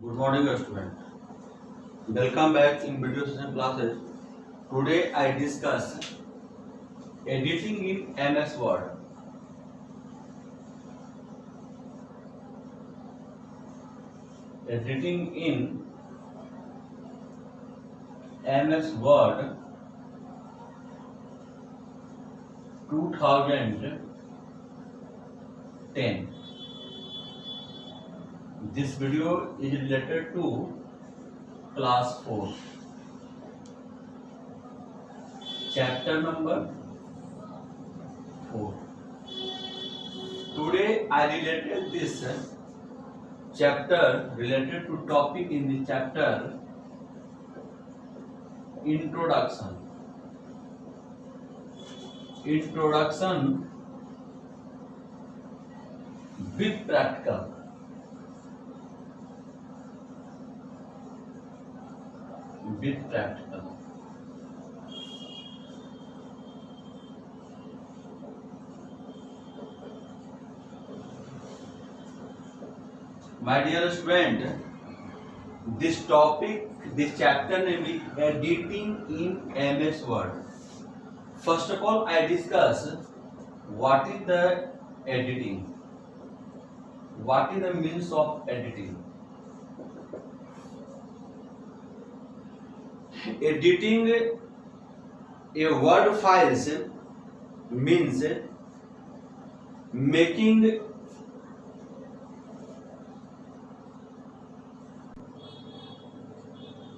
Good morning, student. Welcome back in video session classes. Today I discuss editing in MS Word. Editing in MS Word 2010. This video is related to class 4. Chapter number 4. Today I related this chapter related to topic in the chapter introduction with practical. My dear student, this chapter name is editing in MS Word. First of all, I discuss what is the editing. What is the means of editing? Editing a word files means making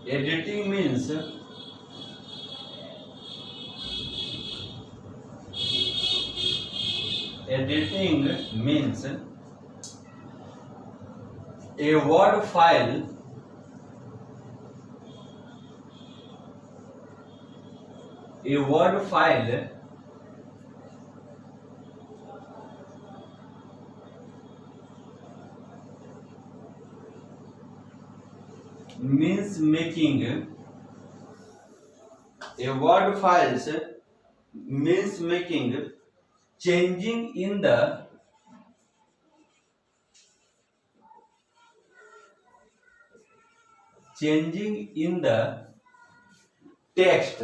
editing means a word file means making a word files means making changing in the text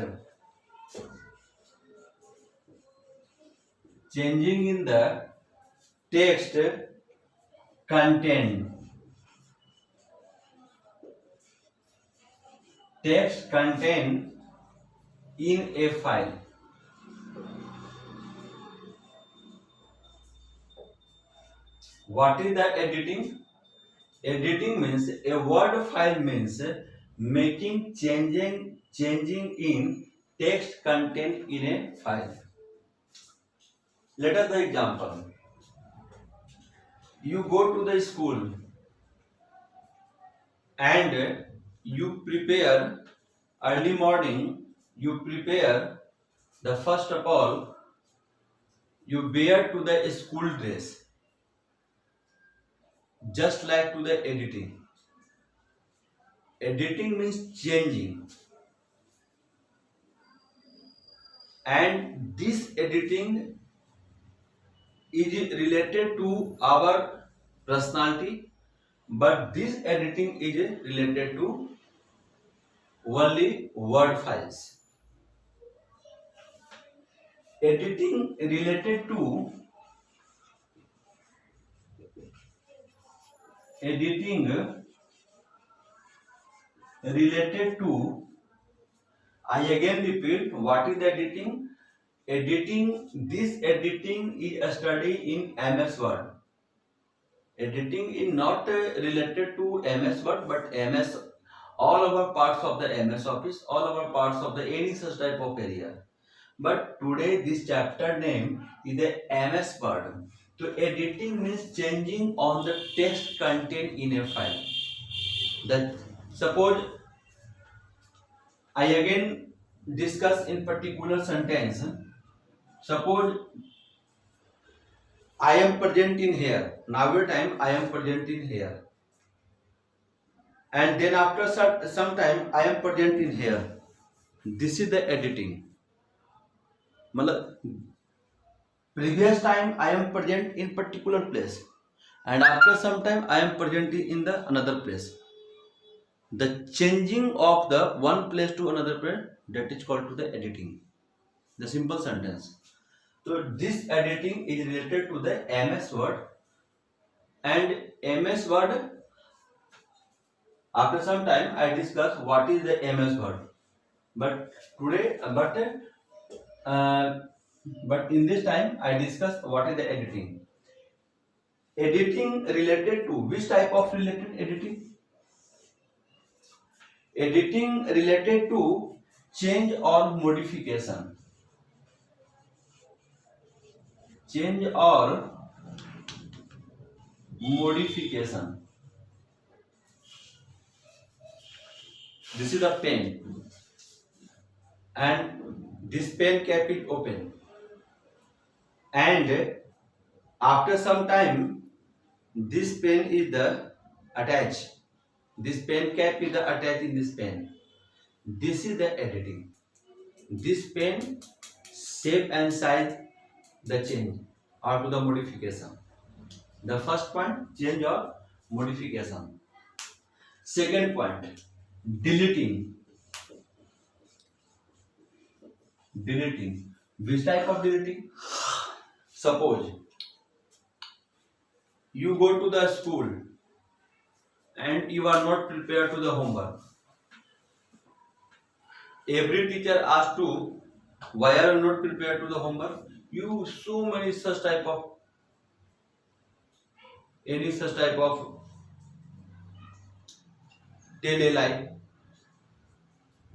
content in a file. What is the editing? Editing means a word file means making changing in text content in a file. Let us the example. You go to the school and you prepare early morning. You prepare the first of all. You wear to the school dress, just like to the editing. Editing means changing, and this editing is related to our personality, but this editing is related to only word files. Editing related to I again repeat, what is the editing? This editing is a study in MS Word. Editing is not related to MS Word, but MS, all our parts of the MS Office, all our parts of the any such type of area. But today this chapter name is the MS Word. So editing means changing on the text content in a file. That suppose I again discuss in particular sentence. Suppose I am present in here. Now time I am present in here. And then after some time I am present in here. This is the editing. Previous time I am present in particular place, and after some time I am present in the another place. the changing of the one place to another place, that is called to the editing. The simple sentence. So this editing is related to the MS Word, and MS Word, after some time I discuss what is the MS Word. But today, uh, but in this time I discuss what is the editing. Editing related to which type of related editing? Editing related to change or modification. Change or modification. This is a pen, and this pen cap is open, and after some time this pen is the attached. This pen cap is the attached in this pen. This is the editing. This pen shape and size the change or to the modification. The first point, change or modification. Second point, deleting. Deleting. Which type of deleting? Suppose you go to the school and you are not prepared to the homework. Every teacher asks to, why are you not prepared to the homework? You so many such type of any such type of tell a lie.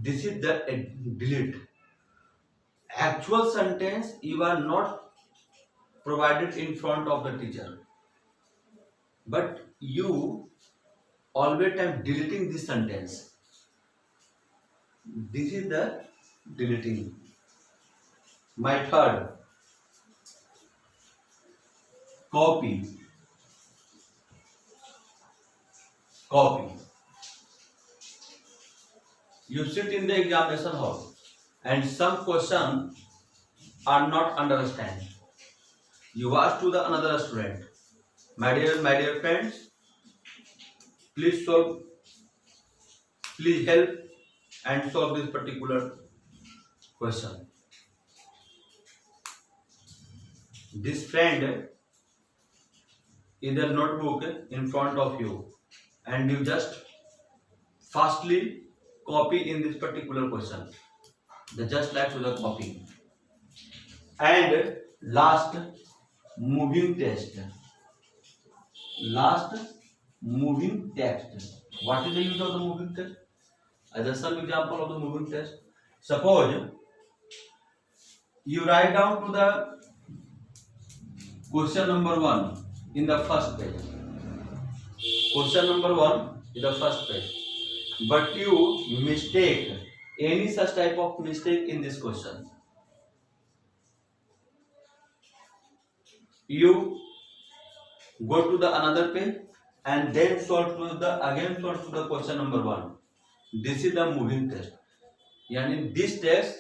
This is the delete. Actual sentence you are not provided in front of the teacher, but you always time deleting this sentence. This is the deleting. My third, copy. Copy. You sit in the examination hall and some questions are not understand. You ask to the another student, my dear friends, please solve, please help and solve this particular question. This friend is the notebook in front of you, and you just fastly copy in this particular question. The just like to the copy. And last, moving text. Last, moving text. What is the use of the moving text? As some example of the moving text. Suppose you write down to the question number 1 in the first page. Question number 1 is the first page. But you mistake any such type of mistake in this question. You go to the another page and then solve to the question number 1. This is the moving test. Yani this test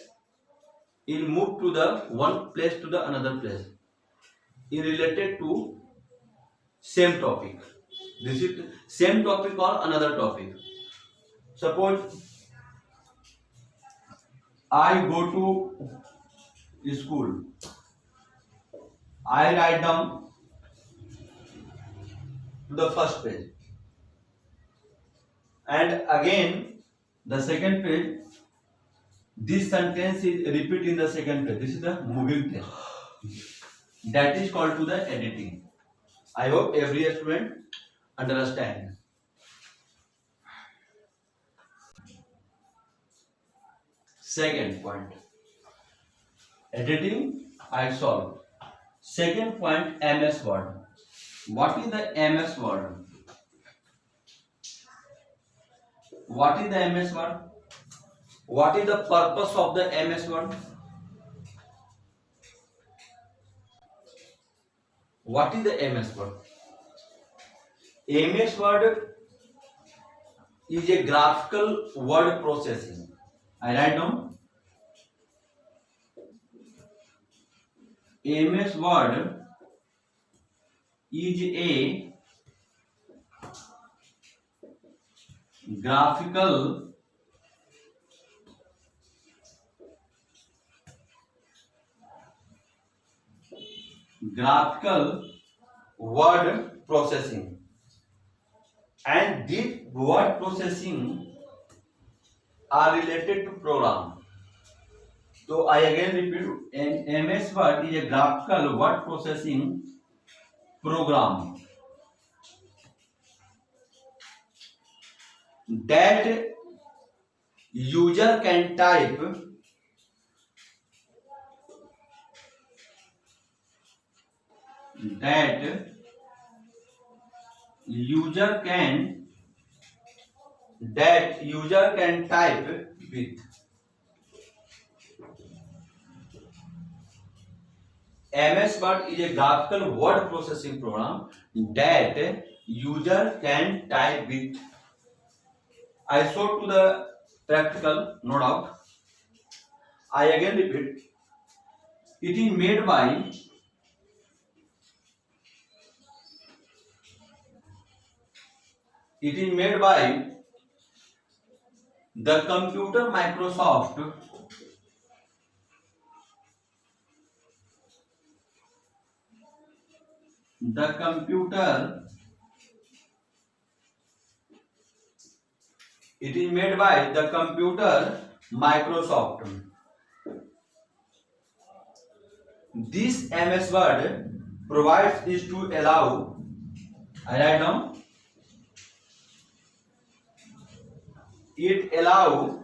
will move to the one place to the another place in related to same topic. This is same topic or another topic. Suppose I go to school. I write down to the first page, and again the second page. This sentence is repeat in the second page. This is the moving test. That is called to the editing. I hope every student understand. Second point, editing I solve. Second point, MS Word. What is the MS Word? What is the MS Word? What is the purpose of the MS Word? What is the MS Word? MS Word is a graphical word processing. I write down. MS Word is a graphical word processing, and deep word processing are related to program. So I again repeat, an MS Word is a graphical word processing program that user can type that user can type with. MS Word is a graphical word processing program that user can type with. I show to the practical, no doubt. I again repeat, it is made by the computer Microsoft the computer it is made by the computer Microsoft. This MS Word provides is to allow, I write down, it allow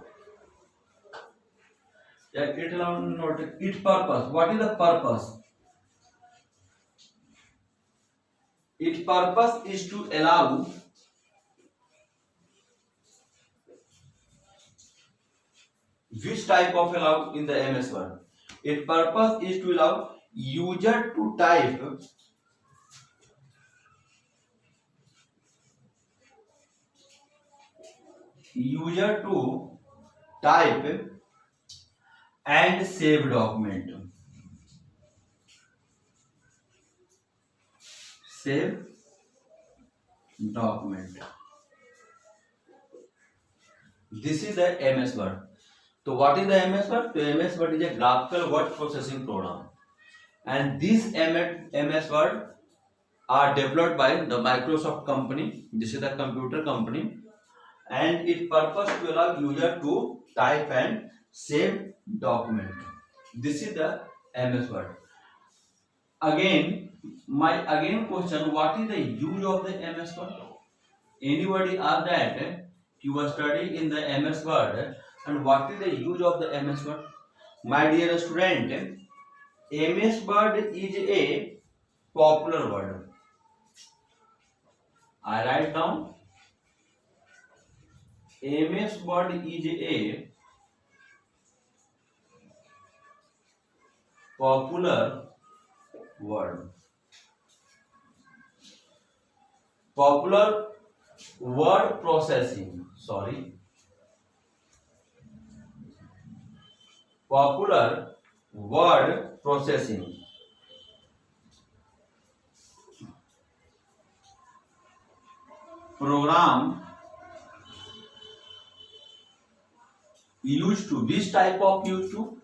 not its purpose. What is the purpose? Its purpose is to allow which type of allow in the MS Word? Its purpose is to allow user to type and save document. Save document. This is the MS Word. So what is the MS Word? The MS Word is a graphical word processing program, and this MS Word are developed by the Microsoft company. This is the computer company, and its purpose to allow user to type and save document. This is the MS Word. Again, my question: what is the use of the MS Word? Anybody ask that you are studying in the MS Word, and what is the use of the MS Word? My dear student, MS Word is a popular word. I write down, MS Word is a popular word. Popular word processing. Popular word processing program used to, which type of used to?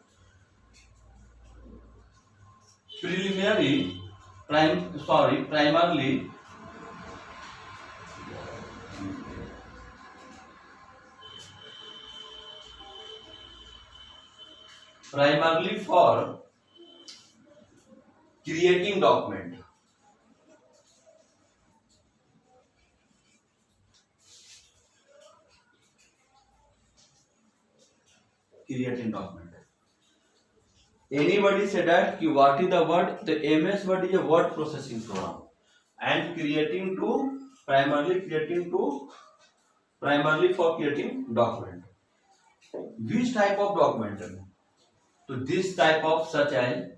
Primarily for creating document. Anybody said that what is the word? The MS Word is a word processing program, and primarily for creating document. Which type of document? So this type of such as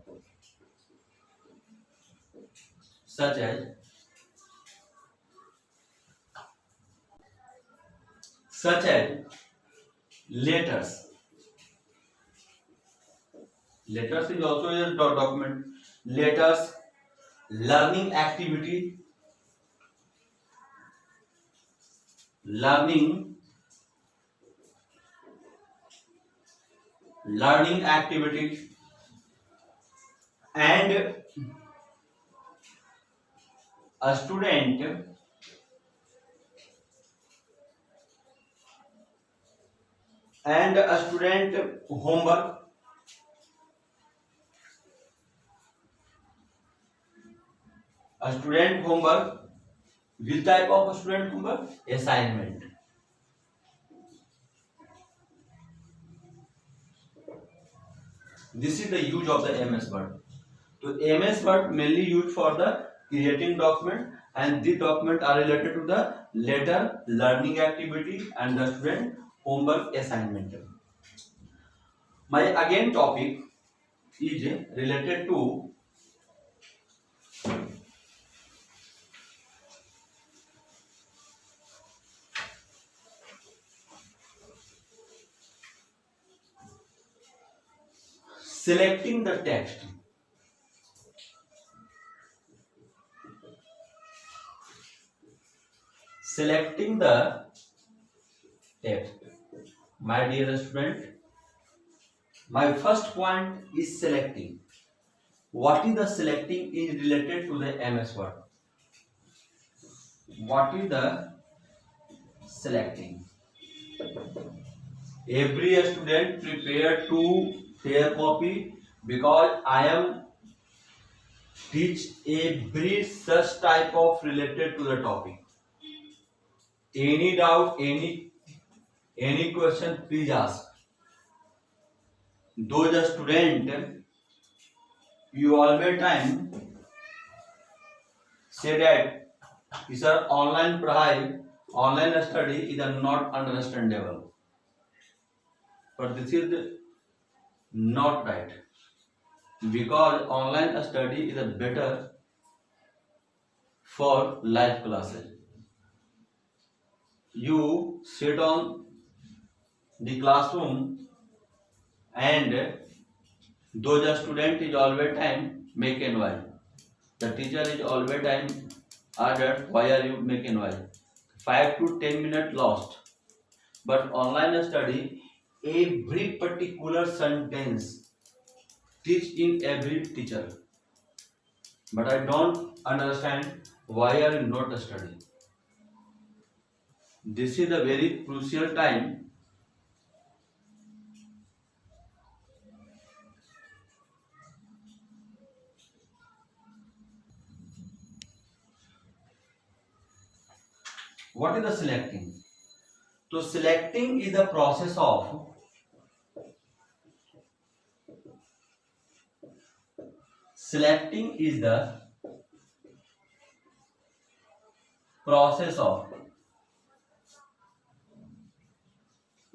letters. Letters is also a document. Letters, learning activity, learning activity, and a student homework, a student homework. Which type of student homework? Assignment. This is the use of the MS Word. So MS Word mainly used for the creating document, and the document are related to the letter, learning activity, and the student homework assignment. My again topic is related to selecting the text. Selecting the text. My dear student, my first point is selecting. What is the selecting is related to the MS Word. What is the selecting? Every student prepare to fair copy, because I am teach every such type of related to the topic. Any doubt, any question, please ask. Those student, you always time say that sir online पढ़ाई, online study is not understandable, but this is not right, because online study is better for live classes. You sit on the classroom and those student is always time make and why. The teacher is always time asked why are you making why. 5 to 10 minutes lost. But online study, every particular sentence teach in every teacher. But I don't understand why are you not studying. This is a very crucial time. What is the selecting? So selecting is the process of selecting is the process of.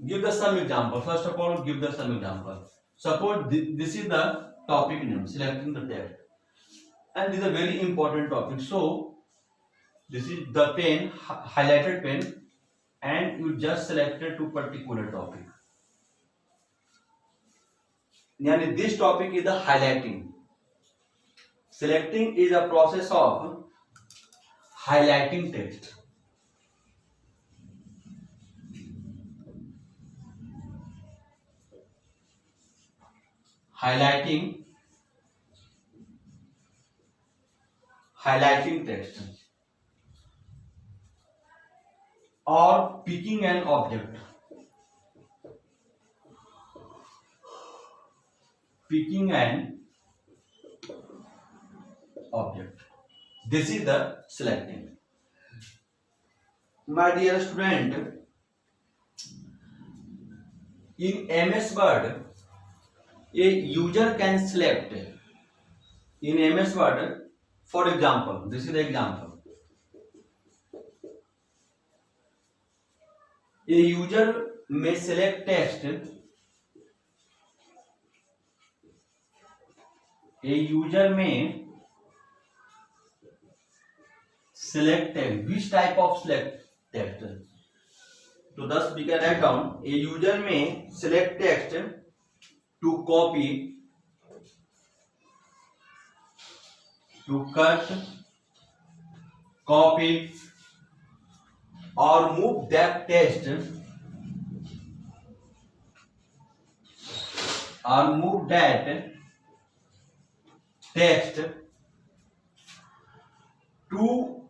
Give the some example. First of all, give the some example. Suppose this is the topic name, selecting the text, and this is a very important topic. So this is the pen, highlighted pen, and you just selected to particular topic. Yani this topic is the highlighting. Selecting is a process of highlighting text. Highlighting text, or picking an object. Picking an object. This is the selecting. My dear student, in MS Word, a user can select in MS Word. For example, this is the example. A user may select text. A user may select text. Which type of select text? So thus we can write down, a user may select text to copy, to cut, copy, or move that text or move that text to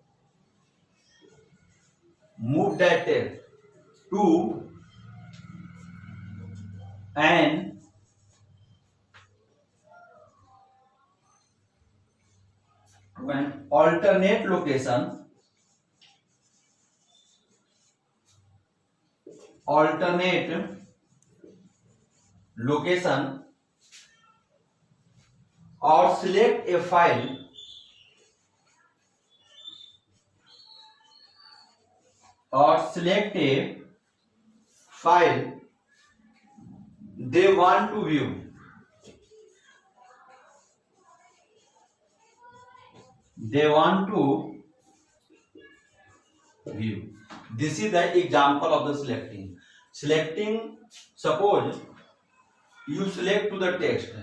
move that text to an alternate location, alternate location, or select a file, or select a file they want to view. They want to view. This is the example of the selecting. Selecting, suppose you select to the text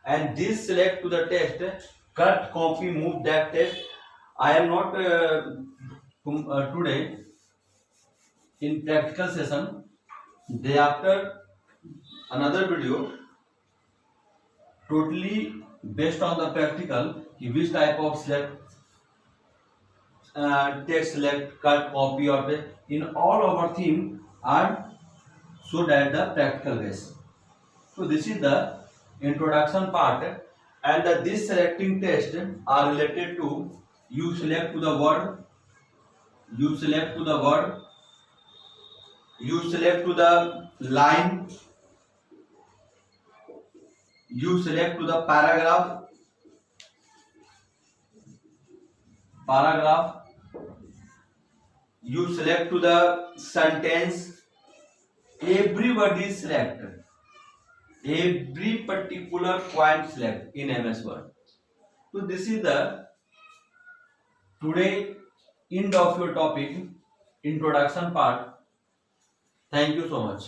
and this select to the text, cut, copy, move that text. I am not today in practical session. Day after another video totally based on the practical, which type of select, text select, cut, copy or paste. In all our theme are so that the practical base. So this is the introduction part, and this selecting test are related to you select to the word, you select to the word, you select to the line, you select to the paragraph, you select to the sentence. Everybody select, every particular point select in MS Word. So this is the today end of your topic, introduction part. Thank you so much.